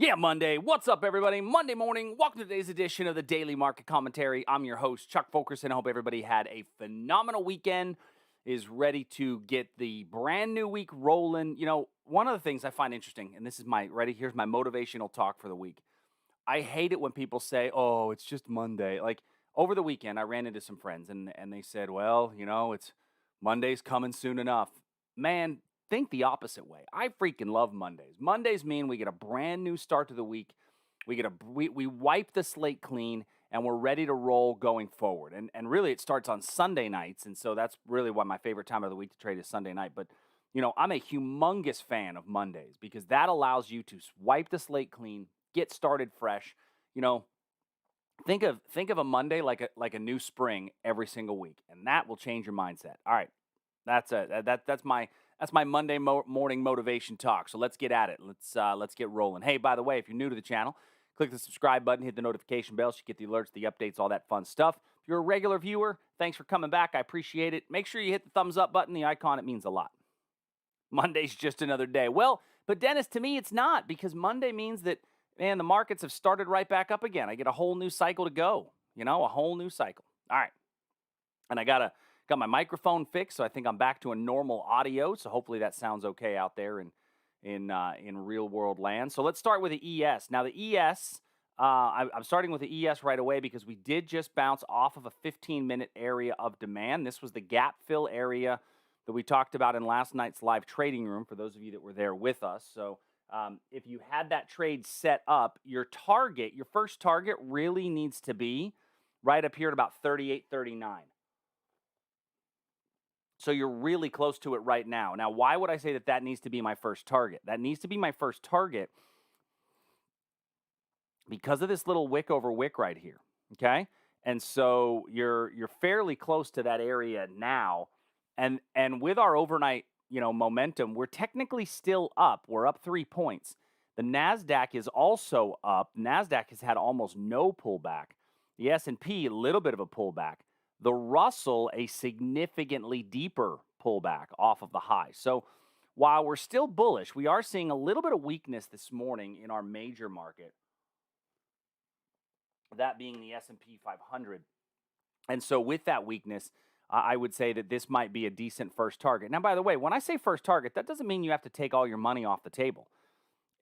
Yeah, Monday. What's up, everybody? Monday morning. Welcome to today's edition of the Daily Market Commentary. I'm your host, Chuck Fulkerson. I hope everybody had a phenomenal weekend, is ready to get the brand new week rolling. One of the things I find interesting, and this is here's my motivational talk for the week. I hate it when people say, oh, it's just Monday. Like over the weekend, I ran into some friends and they said, well, it's Monday's coming soon enough. Man, think the opposite way. I freaking love Mondays. Mondays mean we get a brand new start to the week. We wipe the slate clean and we're ready to roll going forward. And really it starts on Sunday nights. And so that's really why my favorite time of the week to trade is Sunday night. But I'm a humongous fan of Mondays because that allows you to wipe the slate clean, get started fresh. You know, think of a Monday like a new spring every single week, and that will change your mindset. All right, that's my Monday morning motivation talk. So let's get at it. Let's get rolling. Hey, by the way, if you're new to the channel, click the subscribe button, hit the notification bell so you get the alerts, the updates, all that fun stuff. If you're a regular viewer, thanks for coming back. I appreciate it. Make sure you hit the thumbs up button, the icon. It means a lot. Monday's just another day. Well, but Dennis, to me, it's not, because Monday means that, man, the markets have started right back up again. I get a whole new cycle to go, a whole new cycle. All right. And I got my microphone fixed, so I think I'm back to a normal audio. So hopefully that sounds okay out there in real world land. So let's start with the ES. Now the ES, I'm starting with the ES right away because we did just bounce off of a 15-minute area of demand. This was the gap fill area that we talked about in last night's live trading room, for those of you that were there with us. So if you had that trade set up, your first target really needs to be right up here at about 38.39. So you're really close to it right now. Now, why would I say that needs to be my first target? That needs to be my first target because of this little wick over wick right here, okay? And so you're fairly close to that area now. And with our overnight, momentum, we're technically still up. We're up 3 points. The NASDAQ is also up. NASDAQ has had almost no pullback. The S&P, a little bit of a pullback. The Russell, a significantly deeper pullback off of the high. So while we're still bullish, we are seeing a little bit of weakness this morning in our major market, that being the S&P 500. And so with that weakness, I would say that this might be a decent first target. Now, by the way, when I say first target, that doesn't mean you have to take all your money off the table.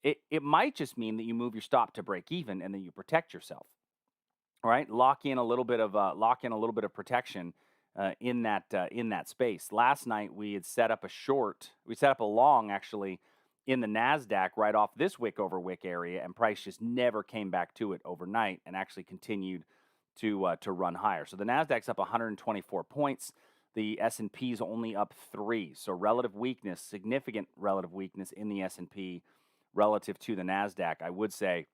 It might just mean that you move your stop to break even and then you protect yourself. All right, lock in a little bit of protection in that space. Last night we had set up a short. We set up a long actually in the NASDAQ right off this wick over wick area, and price just never came back to it overnight and actually continued to run higher. So the NASDAQ's up 124 points. The S&P is only up 3. So relative weakness, significant relative weakness in the S&P relative to the NASDAQ. I would say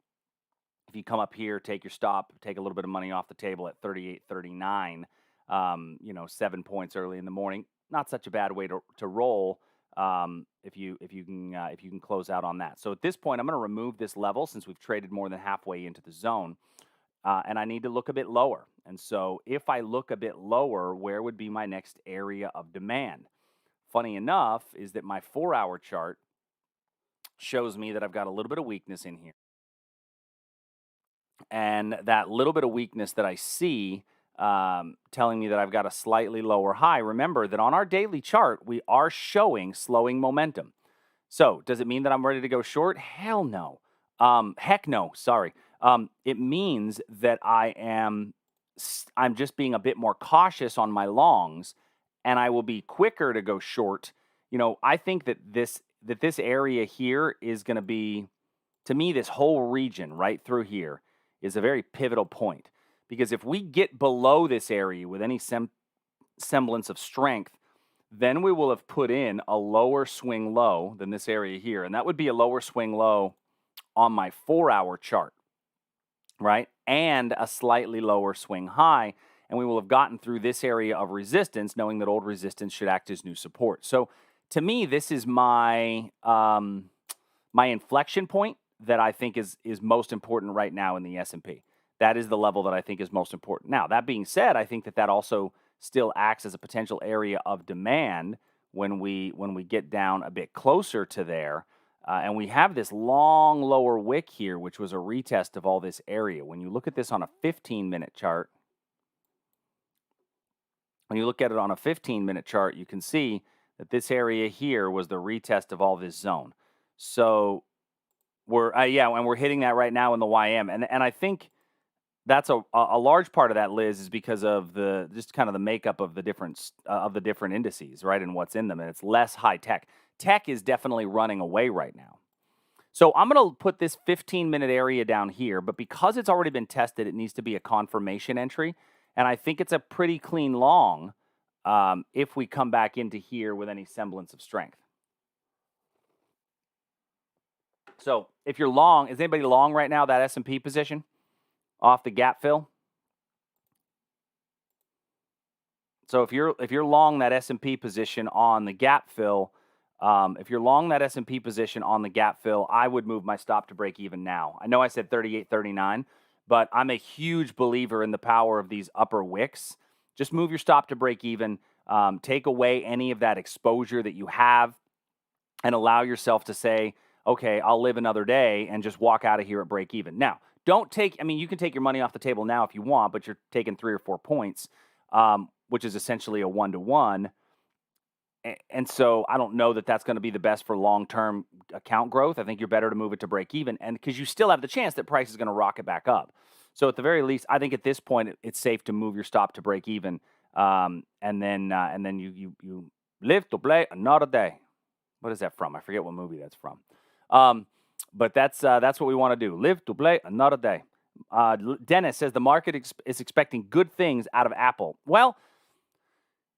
if you come up here, take your stop, take a little bit of money off the table at 38.39, 7 points early in the morning, not such a bad way to roll if you can close out on that. So at this point, I'm going to remove this level since we've traded more than halfway into the zone. And I need to look a bit lower. And so if I look a bit lower, where would be my next area of demand? Funny enough is that my 4-hour chart shows me that I've got a little bit of weakness in here. And that little bit of weakness that I see telling me that I've got a slightly lower high. Remember that on our daily chart, we are showing slowing momentum. So does it mean that I'm ready to go short? Hell no. Heck no, sorry. It means that I'm just being a bit more cautious on my longs, and I will be quicker to go short. I think that this area here is going to be, to me, this whole region right through here is a very pivotal point, because if we get below this area with any semblance of strength, then we will have put in a lower swing low than this area here, and that would be a lower swing low on my 4-hour chart, right? And a slightly lower swing high, and we will have gotten through this area of resistance, knowing that old resistance should act as new support. So to me, this is my my inflection point that I think is most important right now in the S&P. That is the level that I think is most important. Now, that being said, I think that also still acts as a potential area of demand when we get down a bit closer to there. And we have this long lower wick here, which was a retest of all this area. When you look at this on a 15-minute chart, when you look at it on a 15-minute chart, you can see that this area here was the retest of all this zone. So we're and we're hitting that right now in the YM, and I think that's a large part of that, Liz, is because of the just kind of the makeup of the different indices, right, and what's in them, and it's less high tech. Tech is definitely running away right now. So I'm going to put this 15-minute area down here, but because it's already been tested, it needs to be a confirmation entry, and I think it's a pretty clean long if we come back into here with any semblance of strength. So if you're long, is anybody long right now that S&P position off the gap fill? So if you're long that S&P position on the gap fill, if you're long that S&P position on the gap fill, I would move my stop to break even now. I know I said 38.39, but I'm a huge believer in the power of these upper wicks. Just move your stop to break even. Take away any of that exposure that you have and allow yourself to say, okay, I'll live another day and just walk out of here at break even. Now, you can take your money off the table now if you want, but you're taking 3 or 4 points, which is essentially a 1-to-1. And so I don't know that that's going to be the best for long-term account growth. I think you're better to move it to break even, and because you still have the chance that price is going to rocket back up. So at the very least, I think at this point it's safe to move your stop to break even, and then you live to play another day. What is that from? I forget what movie that's from. But that's what we want to do. Live to play another day. Dennis says the market is expecting good things out of Apple. Well,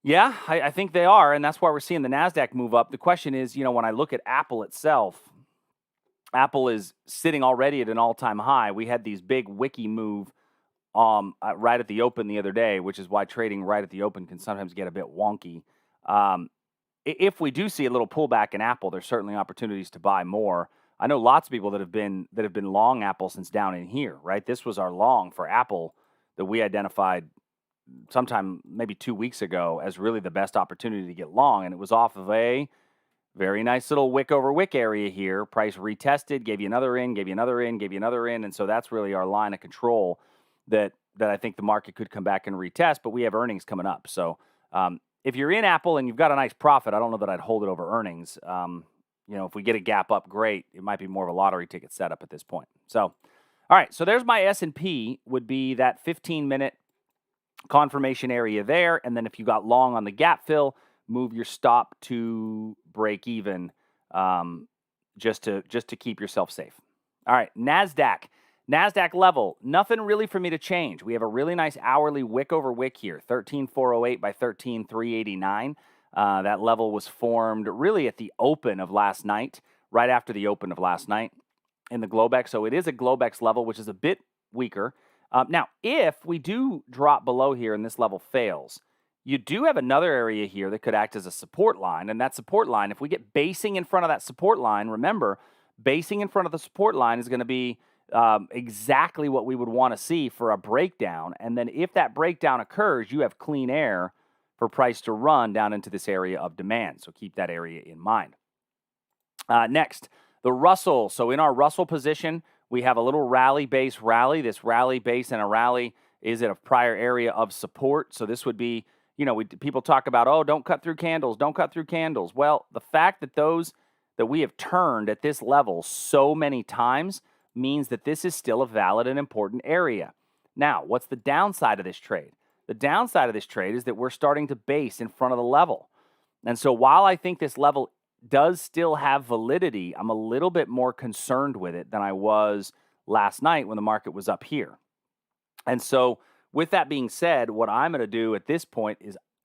yeah, I think they are, and that's why we're seeing the NASDAQ move up. The question is, when I look at Apple itself, Apple is sitting already at an all-time high. We had these big wiki move right at the open the other day, which is why trading right at the open can sometimes get a bit wonky. If we do see a little pullback in Apple, there's certainly opportunities to buy more. I know lots of people that have been long Apple since down in here, right? This was our long for Apple that we identified sometime maybe 2 weeks ago as really the best opportunity to get long, and it was off of a very nice little wick over wick area here. Price retested, gave you another in, gave you another in, gave you another in, and so that's really our line of control that I think the market could come back and retest, but we have earnings coming up. So if you're in Apple and you've got a nice profit, I don't know that I'd hold it over earnings. If we get a gap up, great. It might be more of a lottery ticket setup at this point. So, all right, so there's my S&P would be that 15-minute confirmation area there, and then if you got long on the gap fill, move your stop to break even, just to keep yourself safe. All right, NASDAQ level, nothing really for me to change. We have a really nice hourly wick over wick here, 13,408 by 13,389. That level was formed really at the open of last night, right after the open of last night in the Globex. So it is a Globex level, which is a bit weaker. Now, if we do drop below here and this level fails, you do have another area here that could act as a support line. And that support line, if we get basing in front of that support line, remember, basing in front of the support line is going to be exactly what we would want to see for a breakdown. And then if that breakdown occurs, you have clean air for price to run down into this area of demand. So keep that area in mind. Next, the Russell. So in our Russell position, we have a little rally base rally. This rally base and a rally is at a prior area of support. So this would be, people talk about, oh, don't cut through candles, don't cut through candles. Well, the fact that those that we have turned at this level so many times means that this is still a valid and important area. Now, what's the downside of this trade? The downside of this trade is that we're starting to base in front of the level. And so while I think this level does still have validity, I'm a little bit more concerned with it than I was last night when the market was up here. And so with that being said, what I'm going to do at this point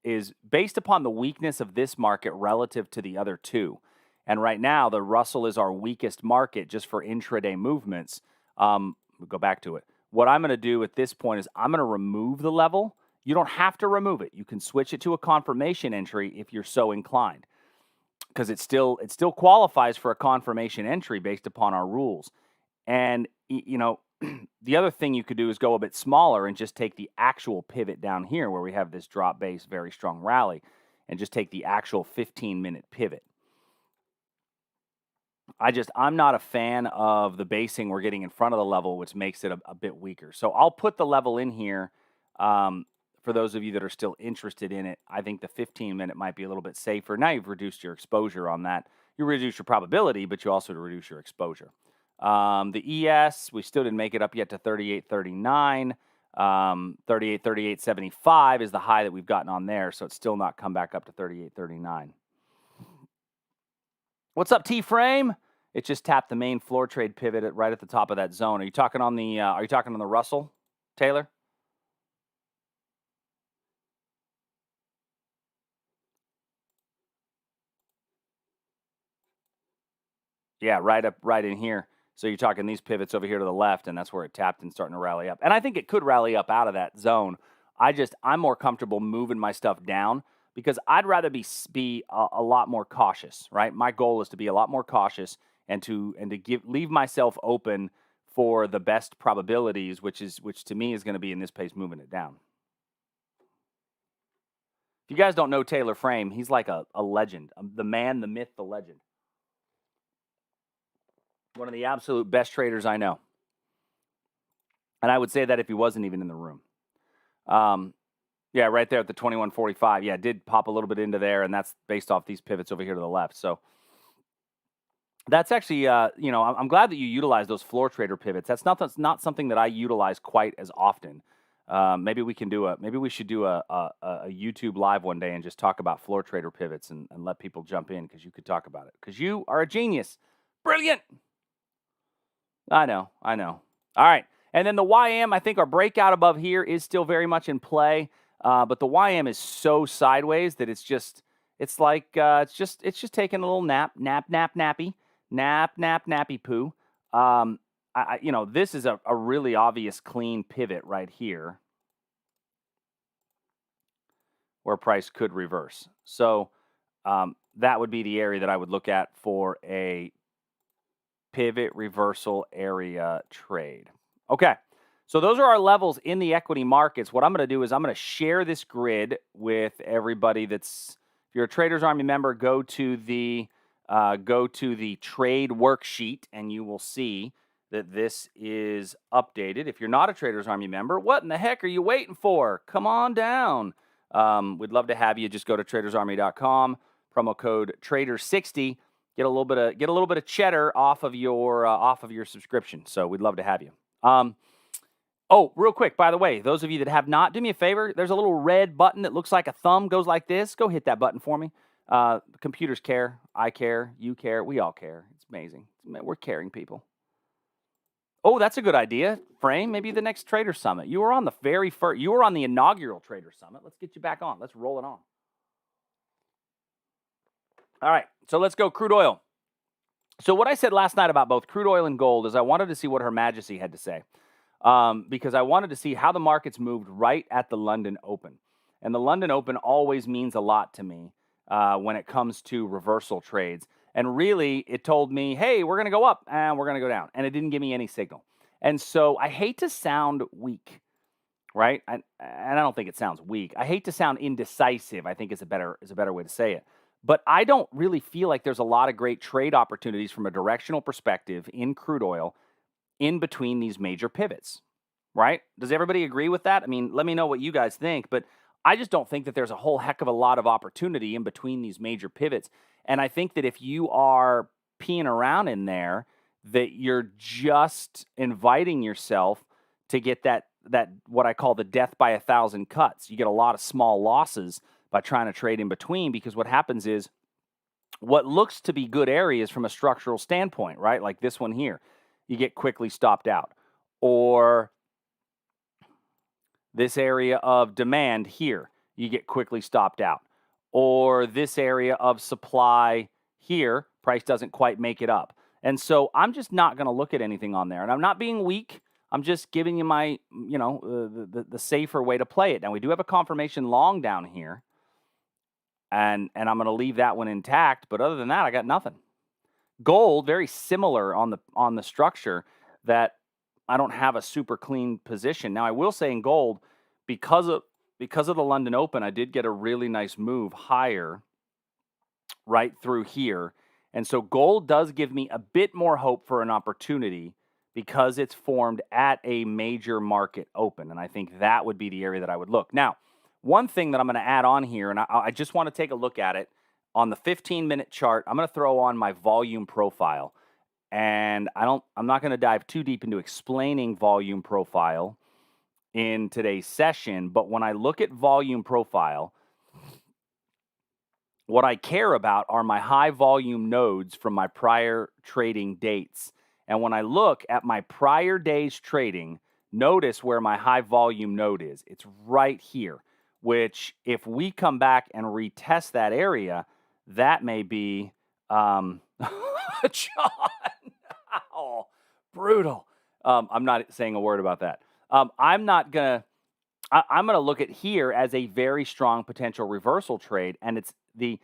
is based upon the weakness of this market relative to the other two. And right now, the Russell is our weakest market just for intraday movements. We'll go back to it. What I'm going to do at this point is I'm going to remove the level. You don't have to remove it. You can switch it to a confirmation entry if you're so inclined, because it still qualifies for a confirmation entry based upon our rules. And the other thing you could do is go a bit smaller and just take the actual pivot down here where we have this drop base, very strong rally, and just take the actual 15-minute pivot. I'm not a fan of the basing we're getting in front of the level, which makes it a bit weaker. So I'll put the level in here. For those of you that are still interested in it, I think the 15-minute might be a little bit safer. Now you've reduced your exposure on that. You reduce your probability, but you also reduce your exposure. The ES, we still didn't make it up yet to 38.39. 38.75 is the high that we've gotten on there, so it's still not come back up to 38.39. What's up, T-frame? It just tapped the main floor trade pivot right at the top of that zone. Are you talking on the Russell, Taylor? Yeah, right in here. So you're talking these pivots over here to the left, and that's where it tapped and starting to rally up. And I think it could rally up out of that zone. I'm more comfortable moving my stuff down because I'd rather be a lot more cautious, right? My goal is to be a lot more cautious and to leave myself open for the best probabilities, which to me is going to be in this pace moving it down. If you guys don't know Taylor Frame, he's like a legend, the man, the myth, the legend. One of the absolute best traders I know. And I would say that if he wasn't even in the room. Yeah, right there at the 21.45. Yeah, it did pop a little bit into there, and that's based off these pivots over here to the left. So that's actually, I'm glad that you utilize those floor trader pivots. That's not something that I utilize quite as often. Maybe we should do a YouTube live one day and just talk about floor trader pivots and let people jump in because you could talk about it. Because you are a genius. Brilliant. I know. All right. And then the YM, I think our breakout above here is still very much in play. But the YM is so sideways that it's just taking a little nappy poo. This is a really obvious clean pivot right here where price could reverse. So that would be the area that I would look at for a pivot reversal area trade. Okay, so those are our levels in the equity markets. What I'm going to do is I'm going to share this grid with everybody if you're a Traders Army member, go to the trade worksheet and you will see that this is updated. If you're not a Traders Army member, what in the heck are you waiting for? Come on down. We'd love to have you. Just go to tradersarmy.com, promo code TRADER60. Get a little bit of cheddar off of your subscription. So we'd love to have you. Real quick, by the way, those of you that have not, do me a favor. There's a little red button that looks like a thumb, goes like this. Go hit that button for me. Computers care. I care. You care. We all care. It's amazing. We're caring people. Oh, that's a good idea, Frame. Maybe the next Trader Summit. You were on the inaugural Trader Summit. Let's get you back on. Let's roll it on. All right, so let's go crude oil. So what I said last night about both crude oil and gold is I wanted to see what Her Majesty had to say because I wanted to see how the markets moved right at the London Open. And the London Open always means a lot to me when it comes to reversal trades. And really, it told me, hey, we're going to go up and we're going to go down. And it didn't give me any signal. And so I hate to sound weak, right? And I don't think it sounds weak. I hate to sound indecisive, I think is a better way to say it. But I don't really feel like there's a lot of great trade opportunities from a directional perspective in crude oil in between these major pivots, right? Does everybody agree with that? I mean, let me know what you guys think, but I just don't think that there's a whole heck of a lot of opportunity in between these major pivots. And I think that if you are peeing around in there, that you're just inviting yourself to get that what I call the death by 1,000 cuts. You get a lot of small losses by trying to trade in between, because what happens is what looks to be good areas from a structural standpoint, right? Like this one here, you get quickly stopped out. Or this area of demand here, you get quickly stopped out. Or this area of supply here, price doesn't quite make it up. And so I'm just not going to look at anything on there. And I'm not being weak. I'm just giving you my, the safer way to play it. Now, we do have a confirmation long down here. And I'm going to leave that one intact. But other than that, I got nothing. Gold, very similar on the structure, that I don't have a super clean position. Now, I will say in gold, because of the London Open, I did get a really nice move higher right through here. And so gold does give me a bit more hope for an opportunity because it's formed at a major market open. And I think that would be the area that I would look. Now, one thing that I'm going to add on here, and I just want to take a look at it on the 15-minute chart. I'm going to throw on my volume profile. And I'm not going to dive too deep into explaining volume profile in today's session, but when I look at volume profile, what I care about are my high volume nodes from my prior trading dates. And when I look at my prior day's trading, notice where my high volume node is. It's right here, which if we come back and retest that area, that may be, John, oh, brutal. I'm not saying a word about that. I'm going to look at here as a very strong potential reversal trade, and it's the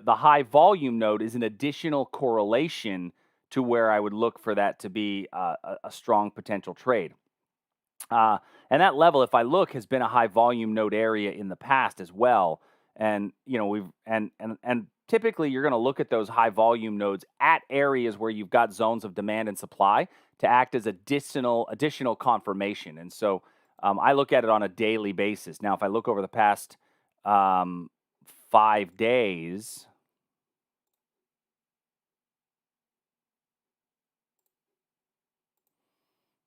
high volume node is an additional correlation to where I would look for that to be a strong potential trade. And that level, if I look, has been a high volume node area in the past as well. And we've and typically you're going to look at those high volume nodes at areas where you've got zones of demand and supply to act as additional confirmation. And so I look at it on a daily basis. Now, if I look over the past 5 days,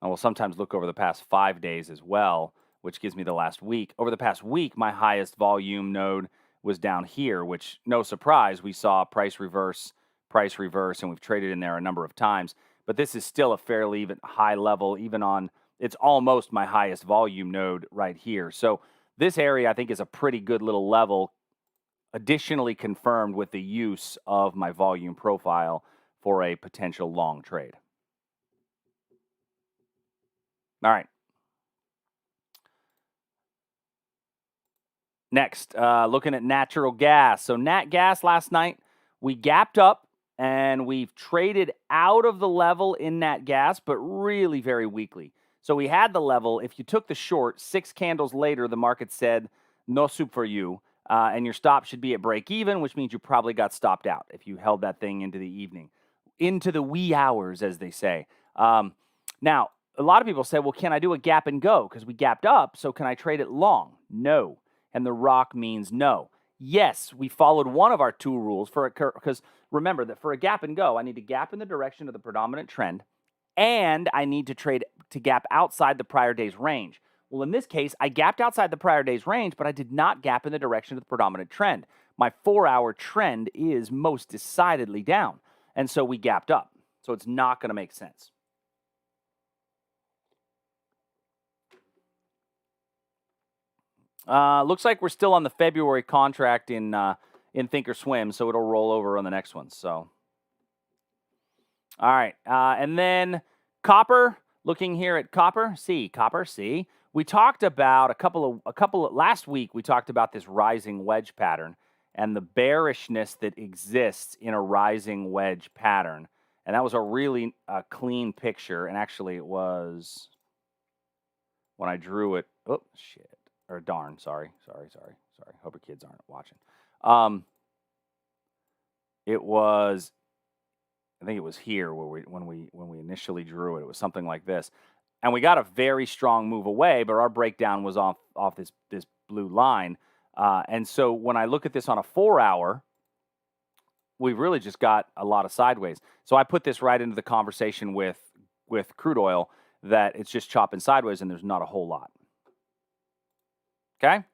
I will sometimes look over the past 5 days as well, which gives me the last week. Over the past week, my highest volume node was down here, which, no surprise, we saw price reverse, and we've traded in there a number of times. But this is still a fairly even high level, it's almost my highest volume node right here. So this area, I think, is a pretty good little level, additionally confirmed with the use of my volume profile for a potential long trade. All right. Next, looking at natural gas. So nat gas last night, we gapped up and we've traded out of the level in nat gas, but really very weakly. So we had the level. If you took the short, 6 candles later, the market said, no soup for you. And your stop should be at break even, which means you probably got stopped out if you held that thing into the evening, into the wee hours, as they say. Now, a lot of people say, well, can I do a gap and go? Because we gapped up, so can I trade it long? No. And the rock means no. Yes, we followed one of our 2 rules because remember that for a gap and go, I need to gap in the direction of the predominant trend, and I need to trade to gap outside the prior day's range. Well, in this case, I gapped outside the prior day's range, but I did not gap in the direction of the predominant trend. My 4-hour trend is most decidedly down, and so we gapped up. So it's not going to make sense. Looks like we're still on the February contract in Thinkorswim, so it'll roll over on the next one. So, all right, and then copper. Looking here at copper, C. We talked about a couple of last week. We talked about this rising wedge pattern and the bearishness that exists in a rising wedge pattern, and that was a really clean picture. And actually, it was when I drew it. Oh shit. Or darn, sorry. Hope your kids aren't watching. It was, I think it was here where when we initially drew it. It was something like this, and we got a very strong move away, but our breakdown was off this blue line, and so when I look at this on a 4-hour, we've really just got a lot of sideways. So I put this right into the conversation with crude oil that it's just chopping sideways, and there's not a whole lot. Okay?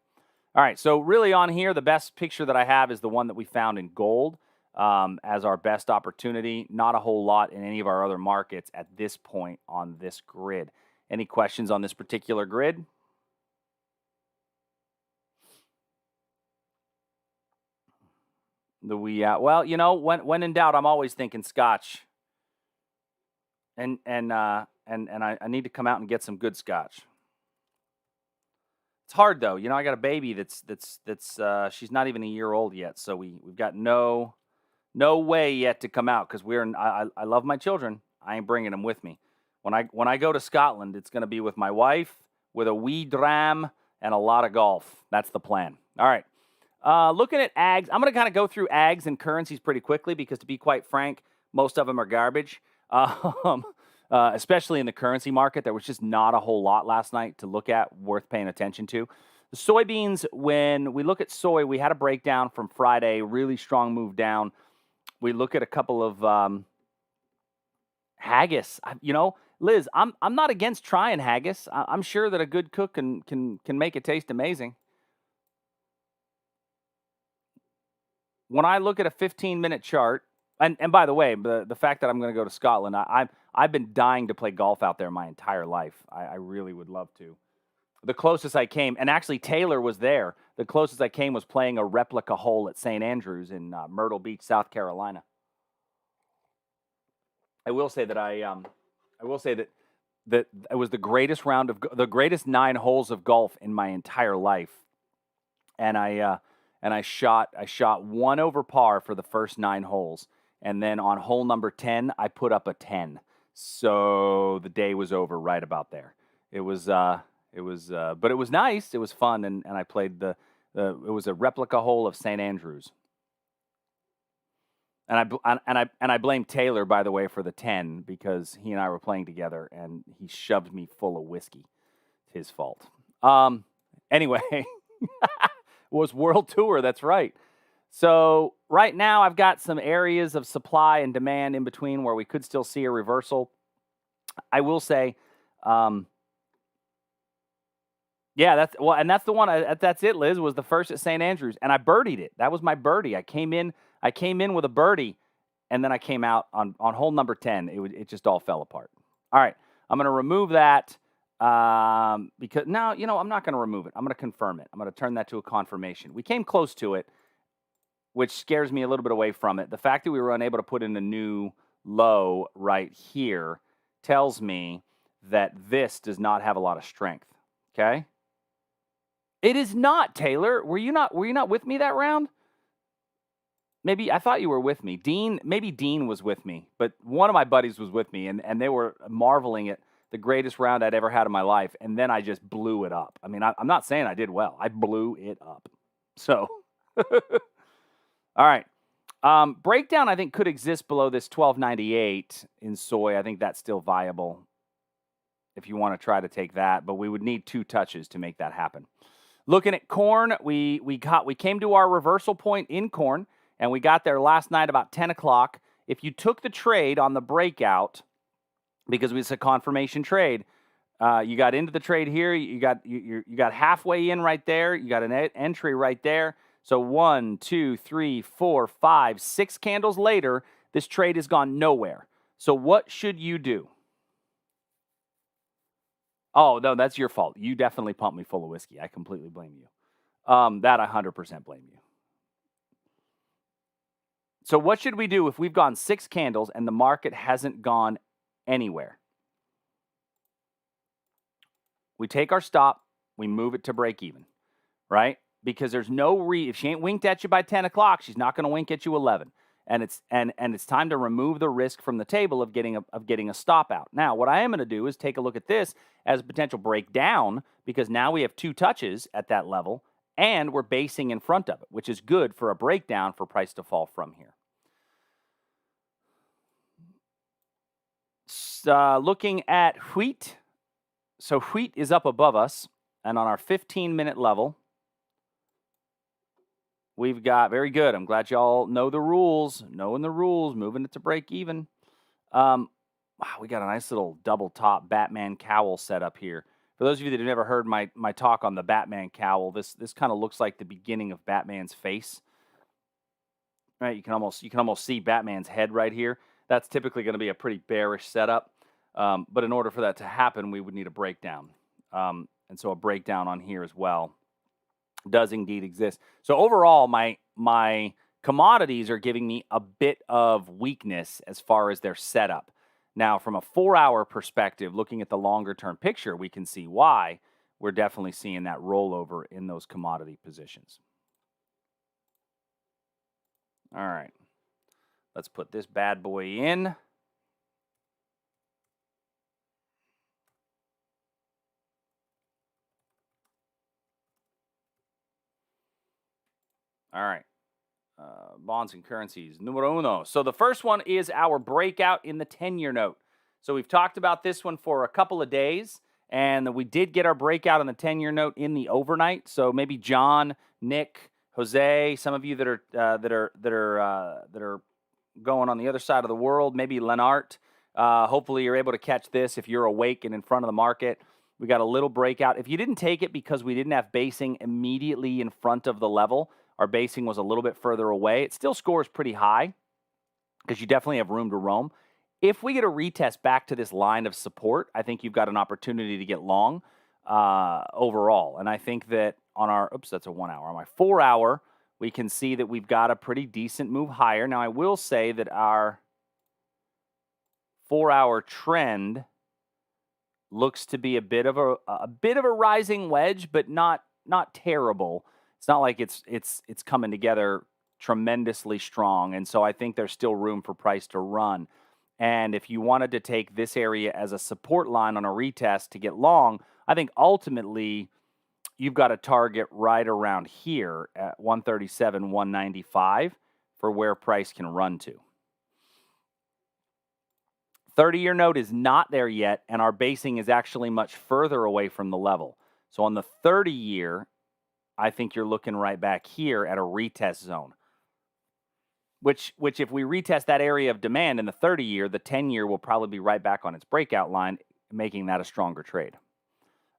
All right, so really on here, the best picture that I have is the one that we found in gold as our best opportunity. Not a whole lot in any of our other markets at this point on this grid. Any questions on this particular grid? Well, when in doubt, I'm always thinking scotch. And I need to come out and get some good scotch. It's hard though. I got a baby that's she's not even a year old yet, so we've got no way yet to come out because I love my children. I ain't bringing them with me. When I go to Scotland, it's going to be with my wife, with a wee dram, and a lot of golf. That's the plan. All right. Looking at ags, I'm going to kind of go through ags and currencies pretty quickly because, to be quite frank, most of them are garbage. Especially in the currency market, there was just not a whole lot last night to look at worth paying attention to. The soybeans, when we look at soy, we had a breakdown from Friday, really strong move down. We look at a couple of haggis. Liz, I'm not against trying haggis. I'm sure that a good cook can make it taste amazing. When I look at a 15-minute chart, and by the way, the fact that I'm going to go to Scotland, I've been dying to play golf out there my entire life. I really would love to. The closest I came, and actually Taylor was there. The closest I came was playing a replica hole at St. Andrews in Myrtle Beach, South Carolina. I will say that that it was the greatest the greatest 9 holes of golf in my entire life, and I shot 1 over par for the first 9 holes, and then on hole number 10 I put up a 10. So the day was over right about there. It was but it was nice. It was fun, and I played it was a replica hole of St. Andrews. And I blame Taylor, by the way, for the 10 because he and I were playing together and he shoved me full of whiskey. It's his fault. Anyway, was World Tour. That's right. So right now I've got some areas of supply and demand in between where we could still see a reversal. I will say, yeah, that's the one. That's it, Liz. Was the first at St. Andrews, and I birdied it. That was my birdie. I came in with a birdie, and then I came out on hole number 10. It just all fell apart. All right, I'm going to remove that because now I'm not going to remove it. I'm going to confirm it. I'm going to turn that to a confirmation. We came close to it, which scares me a little bit away from it. The fact that we were unable to put in a new low right here tells me that this does not have a lot of strength. Okay. It is not, Taylor. Were you not with me that round? Maybe I thought you were with me. Maybe Dean was with me, but one of my buddies was with me, and they were marveling at the greatest round I'd ever had in my life, and then I just blew it up. I mean, I'm not saying I did well. I blew it up. So, all right. Breakdown, I think, could exist below this 1298 in soy. I think that's still viable if you want to try to take that, but we would need 2 touches to make that happen. Looking at corn, we came to our reversal point in corn, and we got there last night about 10 o'clock. If you took the trade on the breakout, because it's a confirmation trade, you got into the trade here. You got halfway in right there. You got an entry right there. So 1, 2, 3, 4, 5, 6 candles later, this trade has gone nowhere. So what should you do? Oh, no, that's your fault. You definitely pumped me full of whiskey. I completely blame you. That 100% blame you. So what should we do if we've gone 6 candles and the market hasn't gone anywhere? We take our stop, we move it to break even, right? Because there's no if she ain't winked at you by 10 o'clock, she's not going to wink at you 11. And it's time to remove the risk from the table of getting a stop out. Now, what I am going to do is take a look at this as a potential breakdown, because now we have 2 touches at that level, and we're basing in front of it, which is good for a breakdown for price to fall from here. Looking at wheat. So wheat is up above us, and on our 15-minute level, we've got, very good. I'm glad y'all know the rules, moving it to break even. Wow, we got a nice little double top Batman cowl set up here. For those of you that have never heard my talk on the Batman cowl, this kind of looks like the beginning of Batman's face. Right, you can almost see Batman's head right here. That's typically going to be a pretty bearish setup. But in order for that to happen, we would need a breakdown. And so a breakdown on here as well does indeed exist. So overall, my commodities are giving me a bit of weakness as far as their setup. Now, from a 4-hour perspective, looking at the longer-term picture, we can see why we're definitely seeing that rollover in those commodity positions. All right. Let's put this bad boy in. bonds and currencies. Numero uno. So the first one is our breakout in the 10-year note. So we've talked about this one for a couple of days, and we did get our breakout on the 10-year note in the overnight. So maybe John, Nick, Jose, some of you that are going on the other side of the world, maybe Lenart. Hopefully you're able to catch this if you're awake and in front of the market. We got a little breakout. If you didn't take it because we didn't have basing immediately in front of the level, our basing was a little bit further away, it still scores pretty high because you definitely have room to roam. If we get a retest back to this line of support, I think you've got an opportunity to get long overall. And I think that on our, that's a 1 hour. On my 4 hour, we can see that we've got a pretty decent move higher. Now, I will say that our 4 hour trend looks to be a bit of a rising wedge, but not terrible. It's not like it's coming together tremendously strong. And so I think there's still room for price to run. And if you wanted to take this area as a support line on a retest to get long, I think ultimately you've got a target right around here at 137, 195 for where price can run to. 30-year note is not there yet, and our basing is actually much further away from the level. So on the 30-year, I think you're looking right back here at a retest zone. Which if we retest that area of demand in the 30-year, the 10-year will probably be right back on its breakout line, making that a stronger trade.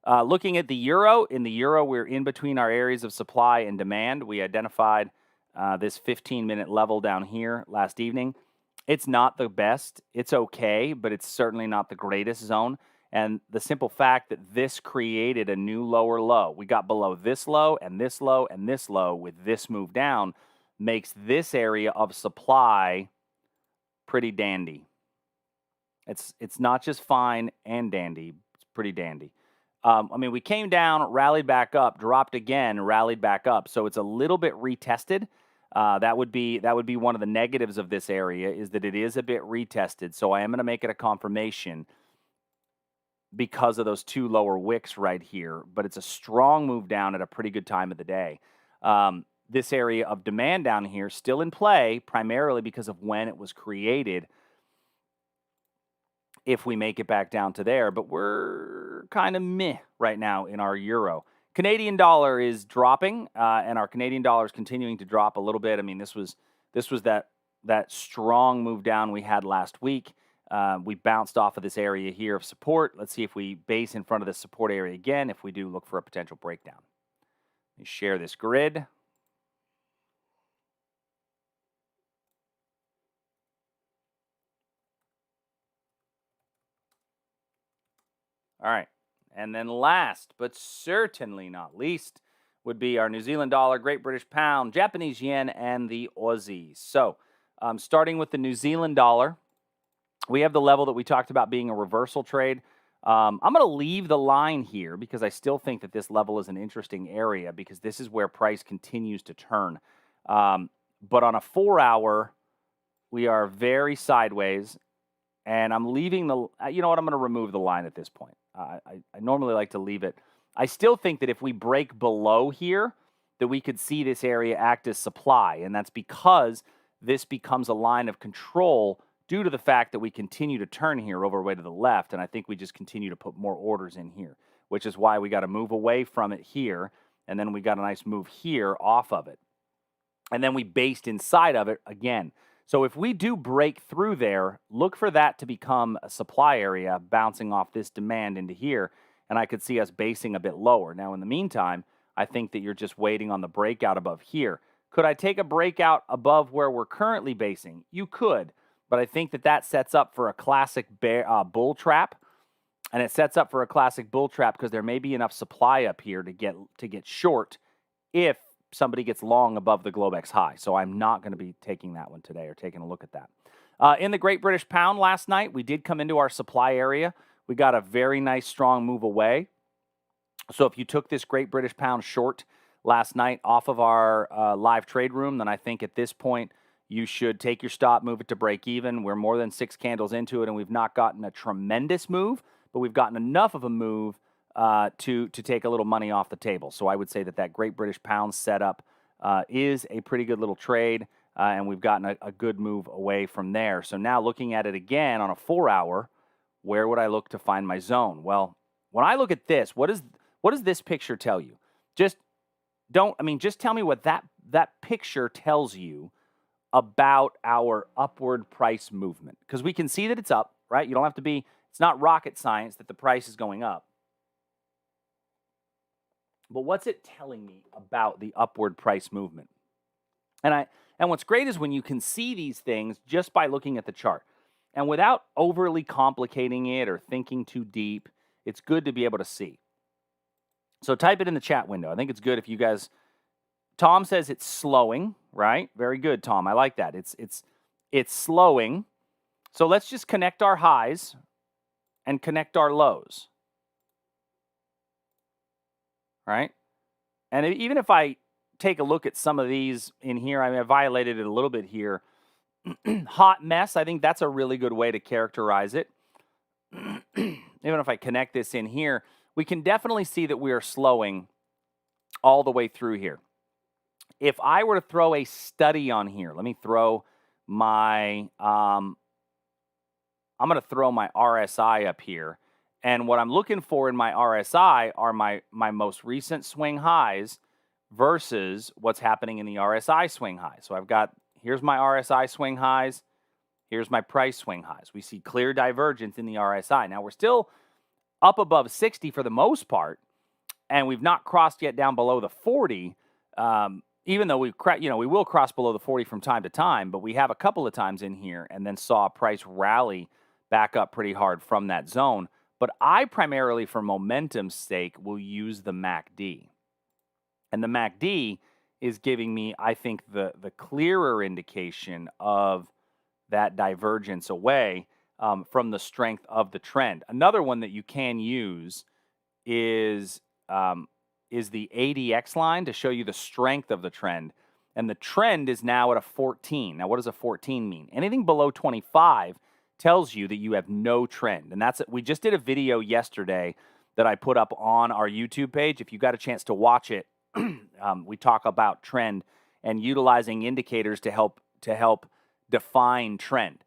Looking at the euro, in the euro, we're in between our areas of supply and demand. We identified this 15-minute level down here last evening. It's not the best. It's okay, but it's certainly not the greatest zone. And the simple fact that this created a new lower low, we got below this low and this low and this low with this move down, makes this area of supply pretty dandy. It's not just fine and dandy. It's pretty dandy. We came down, rallied back up, dropped again, rallied back up. So it's a little bit retested. That would be one of the negatives of this area is that it is a bit retested. So I am going to make it a confirmation because of those two lower wicks right here. But it's a strong move down at a pretty good time of the day. This area of demand down here still in play, primarily because of when it was created, if we make it back down to there. But we're kind of meh right now in our euro. Canadian dollar is dropping, and our Canadian dollar is continuing to drop a little bit. I mean, this was that strong move down we had last week. We bounced off of this area here of support. Let's see if we base in front of the support area again. If we do, look for a potential breakdown. Let me share this grid. All right. And then last, but certainly not least, would be our New Zealand dollar, Great British pound, Japanese yen, and the Aussie. So starting with the New Zealand dollar, we have the level that we talked about being a reversal trade. I'm going to leave the line here because I still think that this level is an interesting area because this is where price continues to turn. But on a 4 hour, we are very sideways. And I'm leaving I'm going to remove the line at this point. I normally like to leave it. I still think that if we break below here, that we could see this area act as supply. And that's because this becomes a line of control due to the fact that we continue to turn here over way to the left. And I think we just continue to put more orders in here, which is why we got to move away from it here. And then we got a nice move here off of it. And then we based inside of it again. So if we do break through there, look for that to become a supply area bouncing off this demand into here, and I could see us basing a bit lower. Now, in the meantime, I think that you're just waiting on the breakout above here. Could I take a breakout above where we're currently basing? You could, but I think that sets up for a classic bull trap, and it sets up for a classic bull trap because there may be enough supply up here to get short if somebody gets long above the Globex high. So I'm not going to be taking that one today or taking a look at that. In the Great British Pound last night, we did come into our supply area. We got a very nice strong move away. So if you took this Great British Pound short last night off of our live trade room, then I think at this point you should take your stop, move it to break even. We're more than 6 candles into it, and we've not gotten a tremendous move, but we've gotten enough of a move to take a little money off the table. So I would say that Great British Pound setup is a pretty good little trade. and we've gotten a good move away from there. So now looking at it again on a 4-hour, where would I look to find my zone? Well, when I look at this, what does this picture tell you? Just tell me what that picture tells you about our upward price movement, because we can see that it's up, right? You don't have to be, it's not rocket science that the price is going up. But what's it telling me about the upward price movement? And what's great is when you can see these things just by looking at the chart. And without overly complicating it or thinking too deep, it's good to be able to see. So type it in the chat window. I think it's good if you guys. Tom says it's slowing, right? Very good, Tom. I like that. It's slowing. So let's just connect our highs and connect our lows. Right? And even if I take a look at some of these in here, I violated it a little bit here. Hot mess, I think that's a really good way to characterize it. Even if I connect this in here, we can definitely see that we are slowing all the way through here. If I were to throw a study on here, let me throw my, I'm going to throw my RSI up here. And what I'm looking for in my RSI are my most recent swing highs versus what's happening in the RSI swing highs. So here's my RSI swing highs. Here's my price swing highs. We see clear divergence in the RSI. Now, we're still up above 60 for the most part, and we've not crossed yet down below the 40, even though we will cross below the 40 from time to time, but we have a couple of times in here and then saw price rally back up pretty hard from that zone. But I primarily, for momentum's sake, will use the MACD. And the MACD is giving me, I think, the clearer indication of that divergence away from the strength of the trend. Another one that you can use is the ADX line to show you the strength of the trend. And the trend is now at a 14. Now, what does a 14 mean? Anything below 25 tells you that you have no trend. And we just did a video yesterday that I put up on our YouTube page. If you got a chance to watch it, we talk about trend and utilizing indicators to help define trend.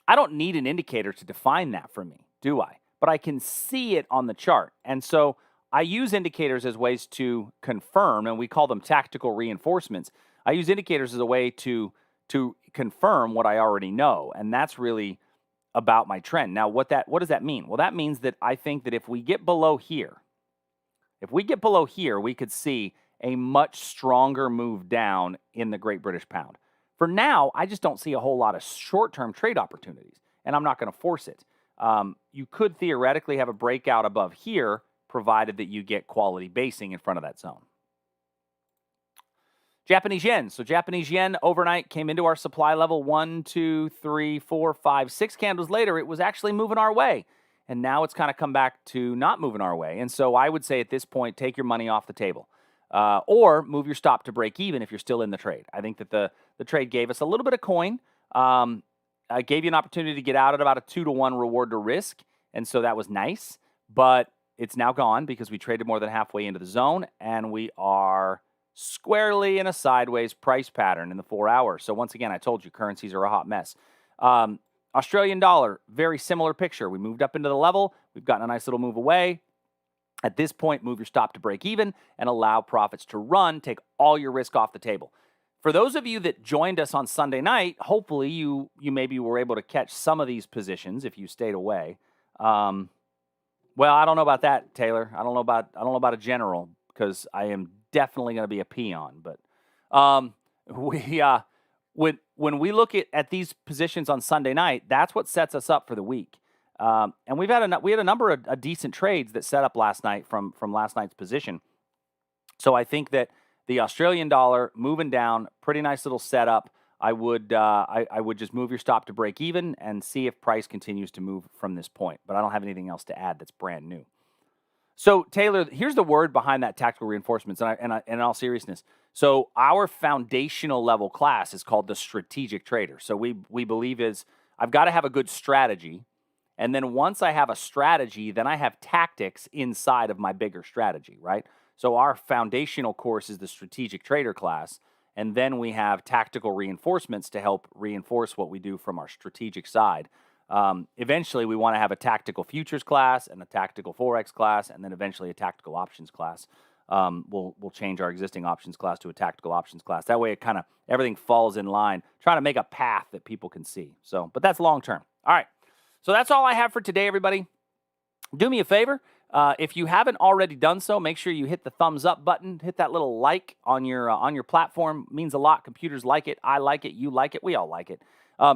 I don't need an indicator to define that for me, do I? But I can see it on the chart. And so I use indicators as ways to confirm, and we call them tactical reinforcements. I use indicators as a way to confirm what I already know, and that's really about my trend. Now, what does that mean? Well, that means that I think that if we get below here, we could see a much stronger move down in the Great British Pound. For now, I just don't see a whole lot of short-term trade opportunities, and I'm not going to force it. You could theoretically have a breakout above here, provided that you get quality basing in front of that zone. Japanese yen. So Japanese yen overnight came into our supply level 1, 2, 3, 4, 5, 6 candles later. It was actually moving our way. And now it's kind of come back to not moving our way. And so I would say at this point, take your money off the table. Or move your stop to break even if you're still in the trade. I think that the trade gave us a little bit of coin. I gave you an opportunity to get out at about a 2-to-1 reward to risk. And so that was nice. But it's now gone because we traded more than halfway into the zone. And we are squarely in a sideways price pattern in the 4 hours. So once again, I told you currencies are a hot mess. Australian dollar, very similar picture. We moved up into the level. We've gotten a nice little move away. At this point, move your stop to break even and allow profits to run. Take all your risk off the table. For those of you that joined us on Sunday night, hopefully you maybe were able to catch some of these positions if you stayed away. Well, I don't know about that, Taylor. I don't know about a general because I am definitely going to be a peon. But when we look at these positions on Sunday night, that's what sets us up for the week. And we had a number of decent trades that set up last night from last night's position. So I think that the Australian dollar moving down, pretty nice little setup. I would just move your stop to break even and see if price continues to move from this point. But I don't have anything else to add that's brand new. So Taylor, here's the word behind that tactical reinforcements. And in all seriousness, so our foundational level class is called the strategic trader. So we believe I've got to have a good strategy. And then once I have a strategy, then I have tactics inside of my bigger strategy, right? So our foundational course is the strategic trader class. And then we have tactical reinforcements to help reinforce what we do from our strategic side. Eventually, we want to have a tactical futures class and a tactical forex class, and then eventually a tactical options class. We'll change our existing options class to a tactical options class. That way, it kind of everything falls in line. Trying to make a path that people can see. So, but that's long term. All right. So that's all I have for today, everybody. Do me a favor. If you haven't already done so, make sure you hit the thumbs up button. Hit that little like on your platform. It means a lot. Computers like it. I like it. You like it. We all like it.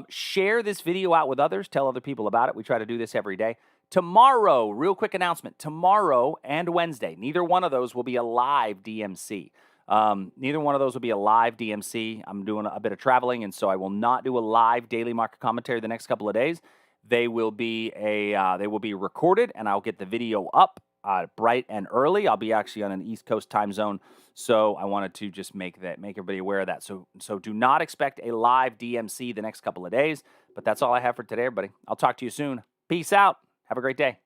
Share this video out with others. Tell other people about it. We try to do this every day. Tomorrow, real quick announcement. Tomorrow and Wednesday, neither one of those will be a live DMC. Neither one of those will be a live DMC. I'm doing a bit of traveling, and so I will not do a live daily market commentary the next couple of days. They will be recorded, and I'll get the video up bright and early. I'll be actually on an East Coast time zone, so I wanted to just make everybody aware of that. So do not expect a live DMC the next couple of days. But that's all I have for today, everybody. I'll talk to you soon. Peace out. Have a great day.